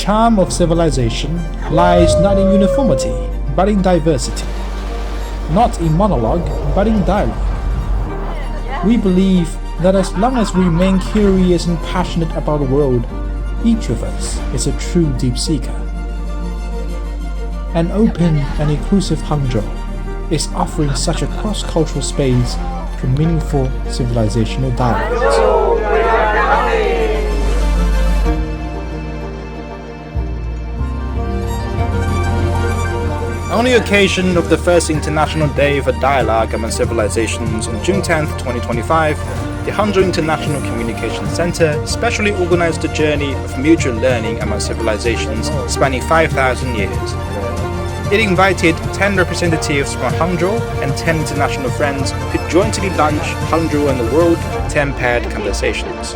charm of civilization lies not in uniformity, but in diversity. Not in monologue, but in dialogue. We believe that as long as we remain curious and passionate about the world, each of us is a true deep seeker. An open and inclusive Hangzhou is offering such a cross-cultural space for meaningful civilizational dialogues. On the occasion of the first International Day for Dialogue Among Civilizations on June 10th, 2025, the Hangzhou International Communication Center specially organized a journey of mutual learning among civilizations spanning 5,000 years. It invited 10 representatives from Hangzhou and 10 international friends to jointly launch Hangzhou and the World 10 Paired Conversations.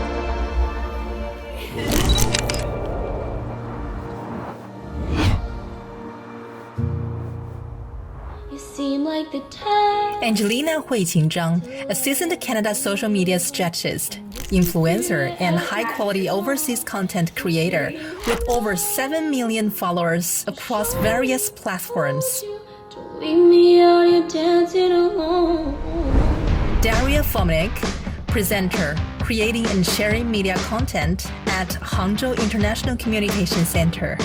Angelina Hui-Qing Zhang, a seasoned Canada social media strategist, influencer, and high-quality overseas content creator with over 7 million followers across various platforms. Daria Fominik, presenter, creating and sharing media content at Hangzhou International Communication Center.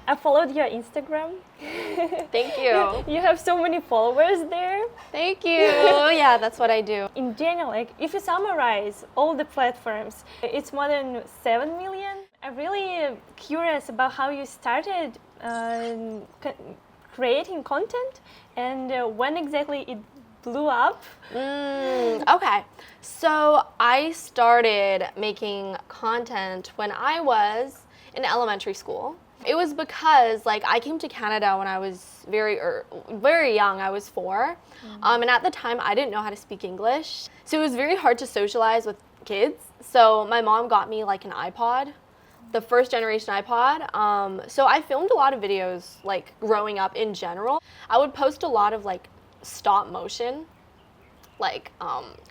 I followed your Instagram. Thank you. You have so many followers there. Thank you. Yeah, that's what I do. In general, like if you summarize all the platforms, it's more than 7 million. I'm really curious about how you started creating content and when exactly it blew up. Okay, so I started making content when I was in elementary school. It was because I came to Canada when I was very young. I was 4, and at the time I didn't know how to speak English, so it was very hard to socialize with kids. So my mom got me an iPod, the first generation iPod. So I filmed a lot of videos growing up in general. I would post a lot of stop motion,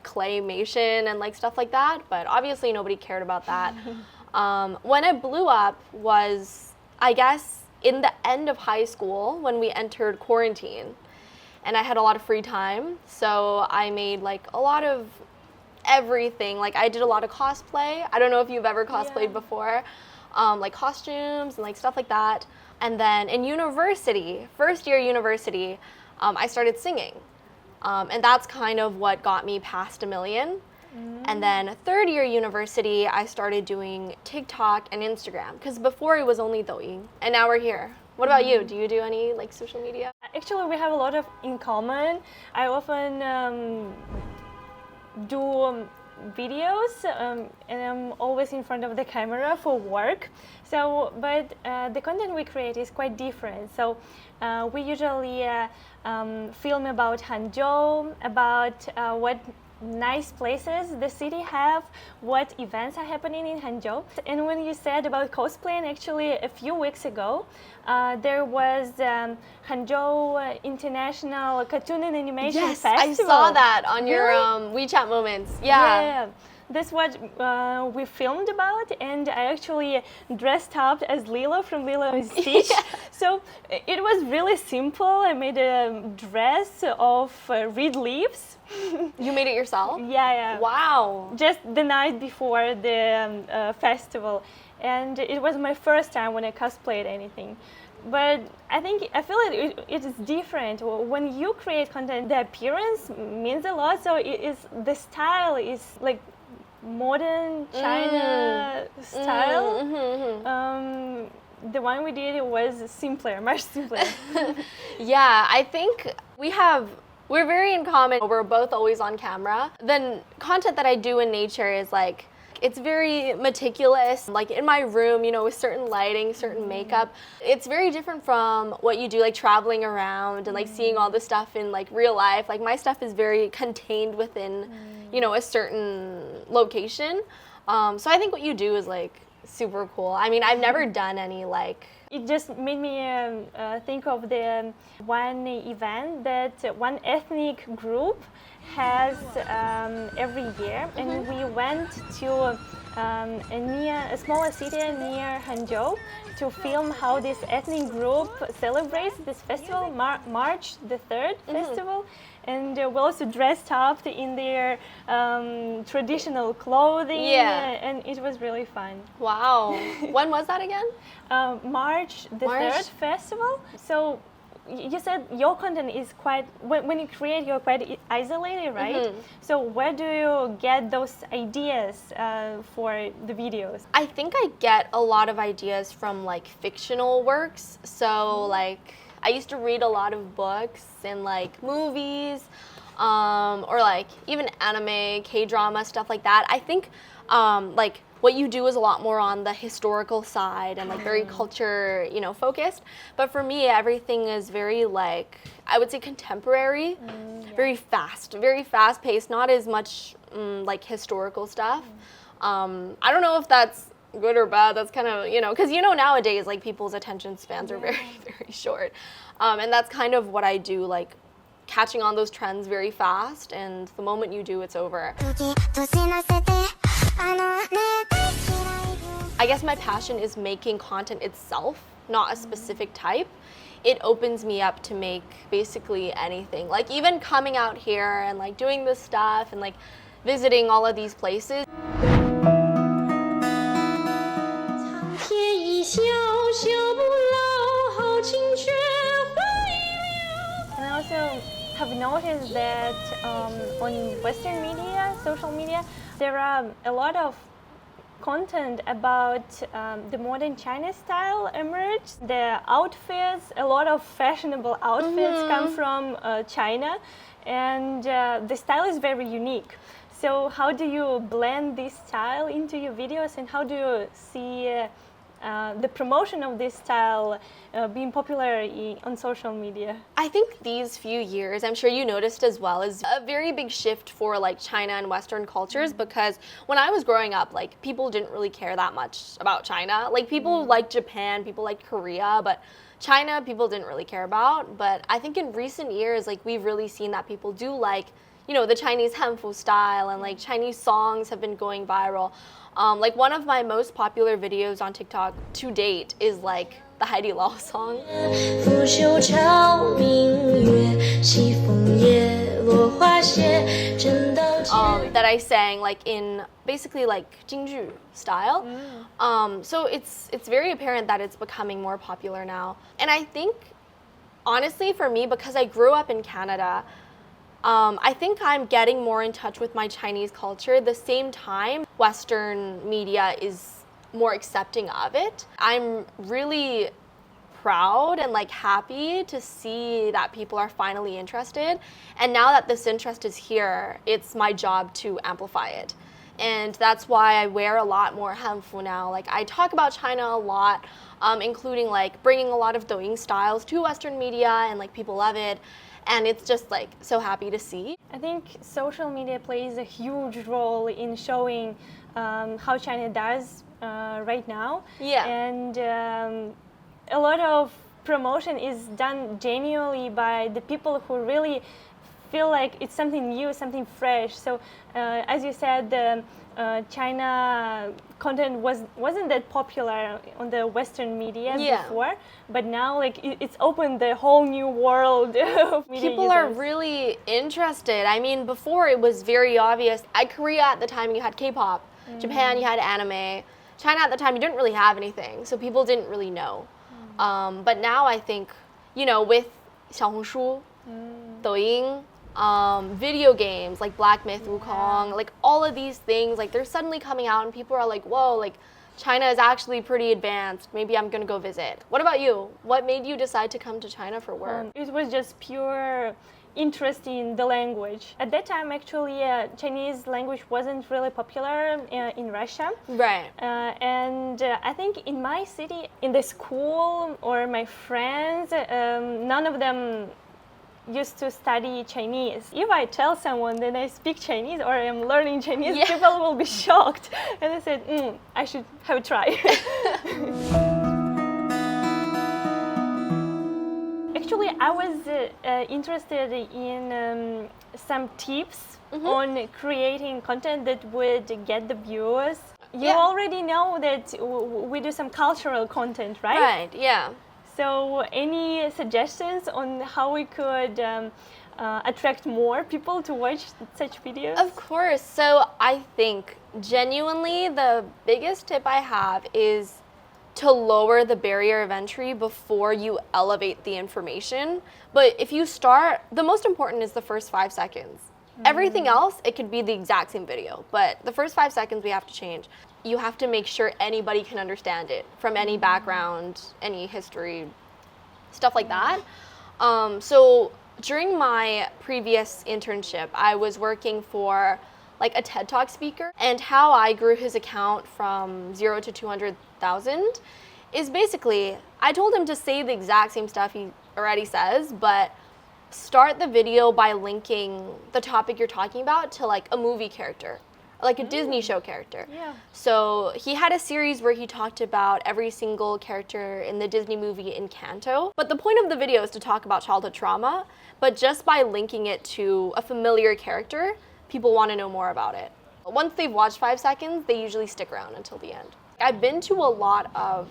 claymation and stuff like that. But obviously nobody cared about that. When it blew up was, I guess, in the end of high school when we entered quarantine and I had a lot of free time. So I made a lot of everything. I did a lot of cosplay. I don't know if you've ever cosplayed before, costumes and stuff like that. And then in university, first year university, I started singing. And that's kind of what got me past 1 million. And then third year university, I started doing TikTok and Instagram because before it was only Douyin, and now we're here. What about you? Do you do any social media? Actually, we have a lot of in common. I often do videos and I'm always in front of the camera for work. So, but the content we create is quite different. So we usually film about Hangzhou, about what nice places the city have, what events are happening in Hangzhou. And when you said about cosplaying, actually a few weeks ago there was Hangzhou International Cartoon and Animation Festival. I saw that on your WeChat moments. Yeah. That's what we filmed about, and I actually dressed up as Lilo from Lilo and Stitch. So it was really simple. I made a dress of reed leaves. You made it yourself? Yeah. Wow. Just the night before the festival, and it was my first time when I cosplayed anything. But I feel it is different. When you create content, the appearance means a lot. So the style is modern China style. The one we did was simpler, much simpler. Yeah, I think we're very in common. We're both always on camera. The content that I do in nature is it's very meticulous. In my room, with certain lighting, certain makeup. It's very different from what you do, traveling around and seeing all the stuff in real life. My stuff is very contained within, a certain location. So I think what you do is super cool. I mean, I've never done any like. It just made me think of the one event that one ethnic group has every year, and we went to a smaller city near Hangzhou to film how this ethnic group celebrates this festival, March the 3rd festival. And we also dressed up in their traditional clothing, and it was really fun. Wow. When was that again? March the 3rd festival. So you said your content is quite, when you create, you're quite isolated, right? So where do you get those ideas for the videos? I think I get a lot of ideas from like fictional works. So like I used to read a lot of books and like movies, or like even anime, K-drama, stuff like that. I think like what you do is a lot more on the historical side and like very culture, focused. But for me, everything is very like, I would say contemporary, very fast paced, not as much like historical stuff. I don't know if that's good or bad. That's kind of, because nowadays like people's attention spans are very, very short. And that's kind of what I do, like catching on those trends very fast, and the moment you do, it's over. I guess my passion is making content itself, not a specific type. It opens me up to make basically anything. Like even coming out here and like doing this stuff and like visiting all of these places. And I also have noticed that on Western media, social media, there are a lot of content about the modern Chinese style emerge. The outfits, a lot of fashionable outfits come from China, and the style is very unique. So how do you blend this style into your videos, and how do you see the promotion of this style being popular on social media? I think these few years, I'm sure you noticed as well, is a very big shift for like China and Western cultures, because when I was growing up, like people didn't really care that much about China. Like people liked Japan, people liked Korea, but China people didn't really care about. But I think in recent years, like we've really seen that people do like, the Chinese Hanfu style, and like Chinese songs have been going viral. Like one of my most popular videos on TikTok to date is like the Heidi Lao song. That I sang like in basically like Jingju style. So it's very apparent that it's becoming more popular now. And I think, honestly, for me, because I grew up in Canada, I think I'm getting more in touch with my Chinese culture. At the same time, Western media is more accepting of it. I'm really proud and like happy to see that people are finally interested. And now that this interest is here, it's my job to amplify it. And that's why I wear a lot more Hanfu now. Like I talk about China a lot, including like bringing a lot of Douyin styles to Western media, and like people love it. And it's just like so happy to see. I think social media plays a huge role in showing how China does right now. Yeah. And a lot of promotion is done genuinely by the people who really feel like it's something new, something fresh. So as you said, the China content wasn't that popular on the Western media before, but now like it's opened the whole new world of media people are users. really interested. I mean, before it was very obvious. At Korea at the time you had K-pop, Japan you had anime, China at the time you didn't really have anything, so people didn't really know. But now I think, with Xiaohongshu, Douyin, video games like Black Myth, Wukong, like all of these things, like they're suddenly coming out and people are like, whoa, like China is actually pretty advanced. Maybe I'm gonna go visit. What about you? What made you decide to come to China for work? It was just pure interest in the language. At that time, actually, Chinese language wasn't really popular in Russia. Right. And I think in my city, in the school or my friends, none of them used to study Chinese. If I tell someone that I speak Chinese or I'm learning Chinese, Yeah. people will be shocked. And I said, I should have a try. Actually, I was interested in some tips on creating content that would get the viewers. You Yeah. already know that we do some cultural content, right? Right, yeah. So, any suggestions on how we could attract more people to watch such videos? Of course. So I think genuinely the biggest tip I have is to lower the barrier of entry before you elevate the information. But if you start, the most important is the first 5 seconds. Everything else, it could be the exact same video, but the first 5 seconds we have to change. You have to make sure anybody can understand it from any background, any history, stuff like that. So during my previous internship, I was working for like a TED Talk speaker, and how I grew his account from 0 to 200,000 is basically, I told him to say the exact same stuff he already says, but start the video by linking the topic you're talking about to like a movie character, like a Disney show character. Yeah. So he had a series where he talked about every single character in the Disney movie Encanto. But the point of the video is to talk about childhood trauma, but just by linking it to a familiar character, people want to know more about it. Once they've watched 5 seconds, they usually stick around until the end. I've been to a lot of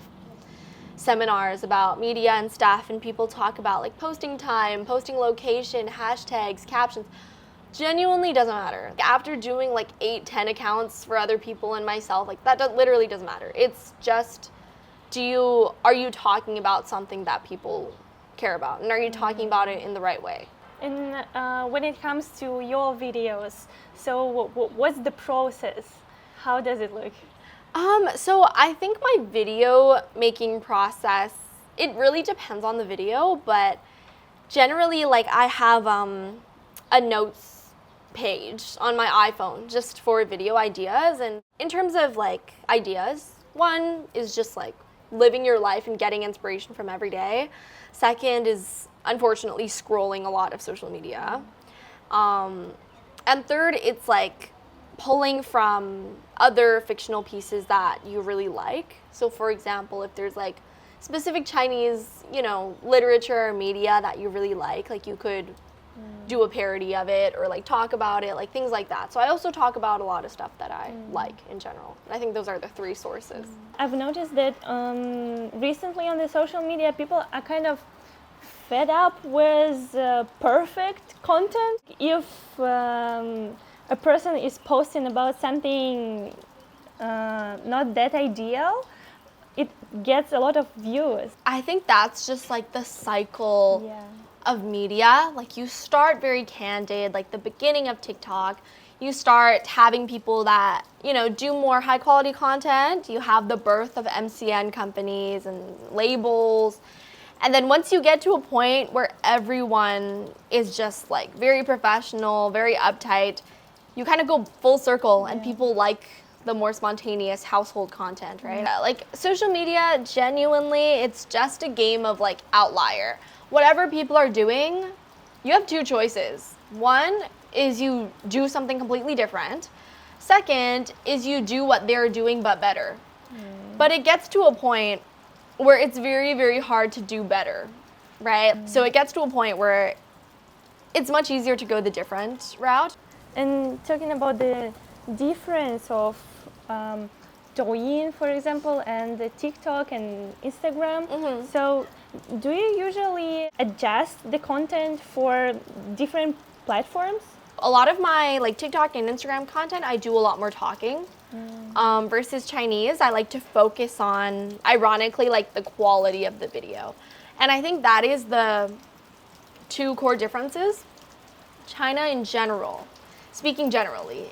seminars about media and stuff, and people talk about like posting time, posting location, hashtags, captions. Genuinely doesn't matter. After doing like 8-10 accounts for other people and myself, like that literally doesn't matter. It's just, are you talking about something that people care about, and are you talking about it in the right way? And when it comes to your videos, so what's the process? How does it look? So I think my video making process, it really depends on the video, but generally like I have a notes page on my iPhone just for video ideas. And in terms of like ideas, one is just like living your life and getting inspiration from every day. Second is unfortunately scrolling a lot of social media. And third, it's like pulling from other fictional pieces that you really like. So for example, if there's like specific Chinese, literature or media that you really like you could do a parody of it or like talk about it, like things like that. So I also talk about a lot of stuff that I like in general. And I think those are the 3 sources. I've noticed that recently on the social media, people are kind of fed up with perfect content. If a person is posting about something not that ideal, it gets a lot of views. I think that's just like the cycle of media. Like you start very candid, like the beginning of TikTok, you start having people that, do more high quality content. You have the birth of MCN companies and labels. And then once you get to a point where everyone is just like very professional, very uptight, you kind of go full circle and people like the more spontaneous household content, right? Like social media, genuinely, it's just a game of like outlier. Whatever people are doing, you have 2 choices. One is you do something completely different. Second is you do what they're doing but better. But it gets to a point where it's very, very hard to do better, right? So it gets to a point where it's much easier to go the different route. And talking about the difference of Douyin, for example, and the TikTok and Instagram, so do you usually adjust the content for different platforms? A lot of my like TikTok and Instagram content, I do a lot more talking. Versus Chinese, I like to focus on, ironically, like the quality of the video. And I think that is the 2 core differences. China in general, speaking generally,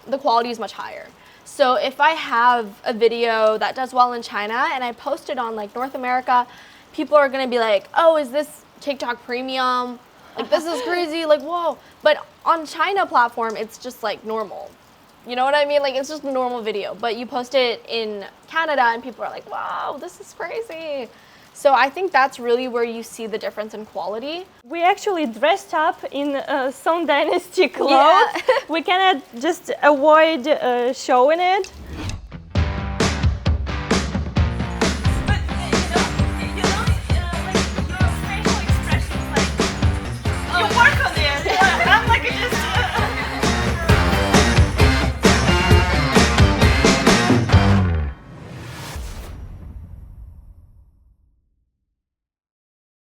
the quality is much higher. So if I have a video that does well in China and I post it on like North America, people are gonna be like, oh, is this TikTok premium? Like this is crazy, like whoa. But on China platform, it's just like normal. You know what I mean? Like it's just a normal video, but you post it in Canada and people are like, wow, this is crazy. So I think that's really where you see the difference in quality. We actually dressed up in Song Dynasty clothes. Yeah. We cannot just avoid showing it.